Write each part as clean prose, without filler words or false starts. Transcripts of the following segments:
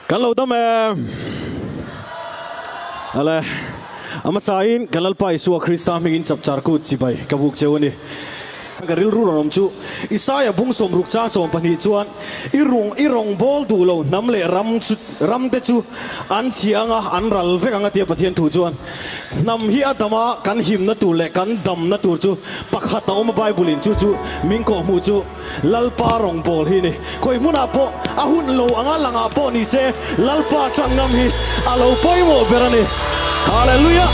kan lo dam ale ama sain kanal pa isu Krista mingin chap char ku chibai kabuk chewani garil ru rom chu Isaiah bung som ruk cha som pani chuan irong bol du lo namle ram te chu an chianga an ral vekanga tia pathian thu chuan nam hi atama kan him na tu le kan dam na tu chu pakhata om bible in chu ming ko mu chu lalpa rong bol hi ni koi muna po ahun lo anga langa po ni se lalpa changam hi alo poi mo berani hallelujah.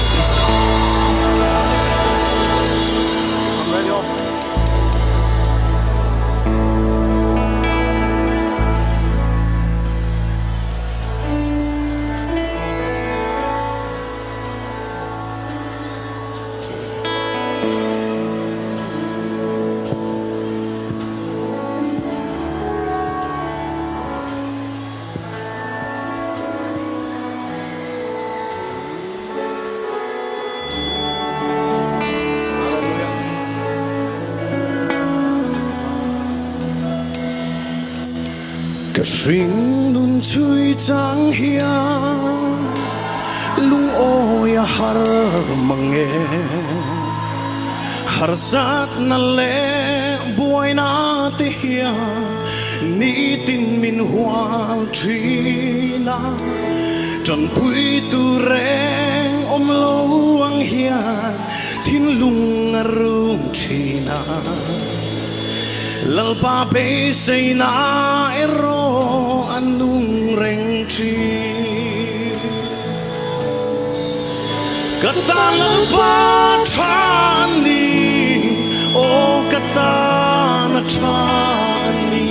Sing nun chui chang hia lung oya har mange har sat na le buai na te hia ni tin min hual trina trần pui tu reng om lo ang hia tin lung arum trina lalpa pe say na ero anung reng chi kata lalpa chani o kata na chani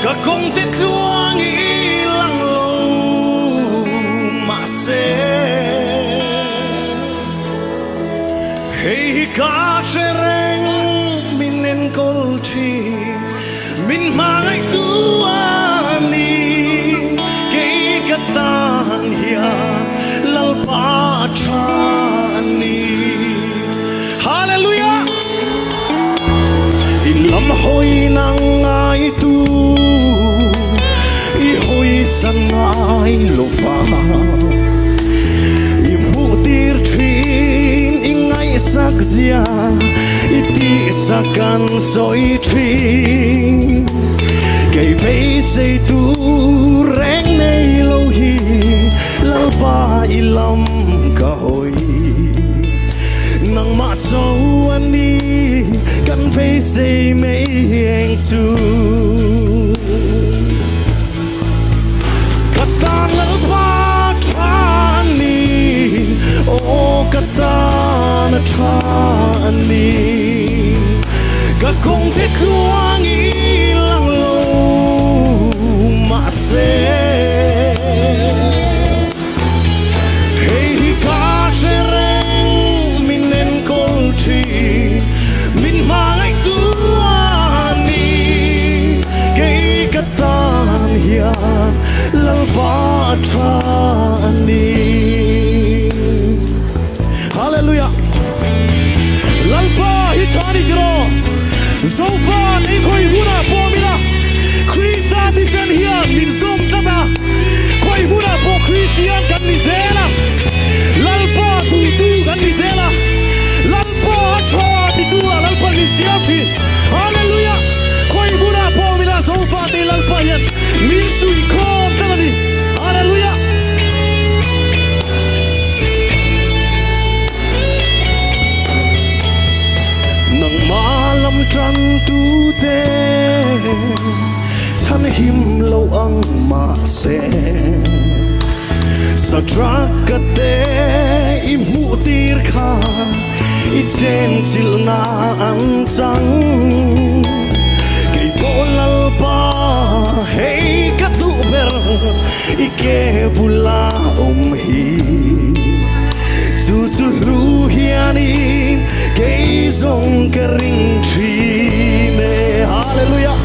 ka kong te tuang ilang lo ma se hey ka sereng kol chi min mai tu ani ke katan hia lalpa chani hallelujah ilam hoi nang ai tu I hoi san ai lo fa I mu tir thin ingai sak zia iti sakan soi tri cây bay say tu reng nay lâu hi lau ba ilam ka hoi nang ma châu ani kan bay say mấy anh chu kata lau ba chani o kata na chani ka kong te kluang ilang lo ma se hey ka sereng minen kol chi min mai tu ani kay katan hia lalpa chani hallelujah lalpa hi chani gro so far in koi muna po mina Krista disen here min zoom tata koi muna po Christian kan ni zela lalpa tu kan ni zela lalpa cho ti tu lalpa ni siati hallelujah koi muna po mina so far ni lalpa yan min sui kom tata ni hallelujah nang malam trăng tu te chan him lâu ang ma se sa trak te I mu tir kha I chen chil na ang chang kay bolal pa hey ka tu ber I ke bula hi chu ru hiani kay zong kering tri me hallelujah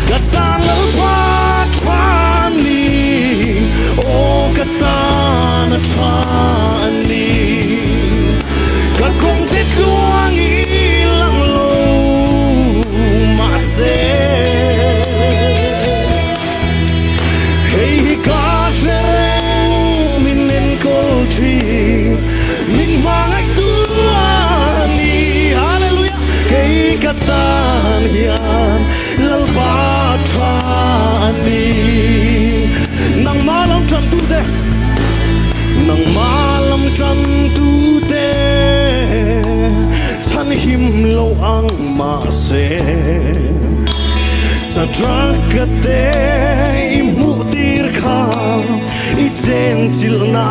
kata lalpa chani o kata na chani ka kong te tuang ilang lo ma se katan hian lalpa thani nang malam tran tu de nang malam tran tu de chan him lo ang ma se Sadrakate imutir ka Ijen chil na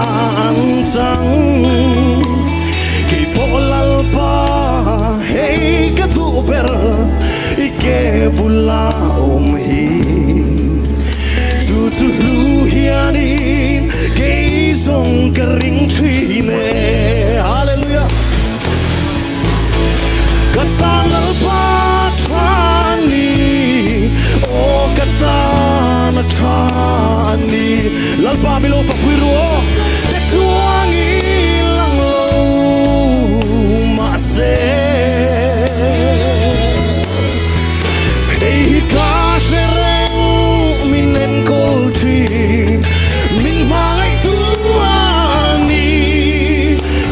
ang chang Kay polal pa Hey katuper Ike bula umhi Tutulu hianin Kay zong karing trine Hallelujah Katalal pa trani O katana trani Lalpa milo fa puiro Te tuangi lang lo mase Hey ka sereng minen koltri Min mai tuani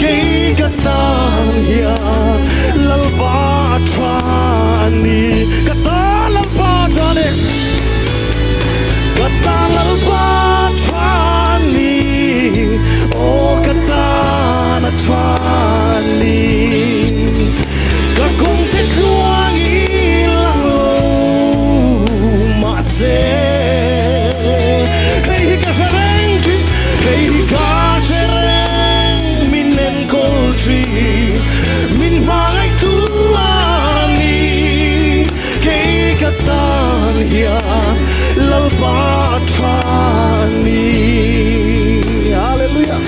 Kay katan hian Lalpa trani Katalan pa trani Katalan pa trani Oh katana trani Kakong te tuang ilang mase Hey ka sereng tri Hey ka sereng minen koltri Min mai tuani Kay katan hian lalpa trani Hallelujah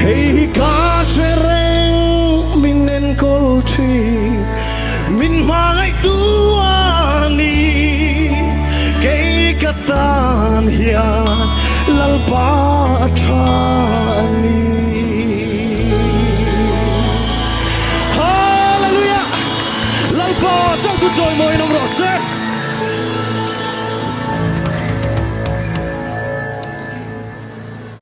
Hey ka sereng minen koltri Min mai tuani Kay katan hian lalpa trani Hallelujah Lalpa trong tu joy moi nom rose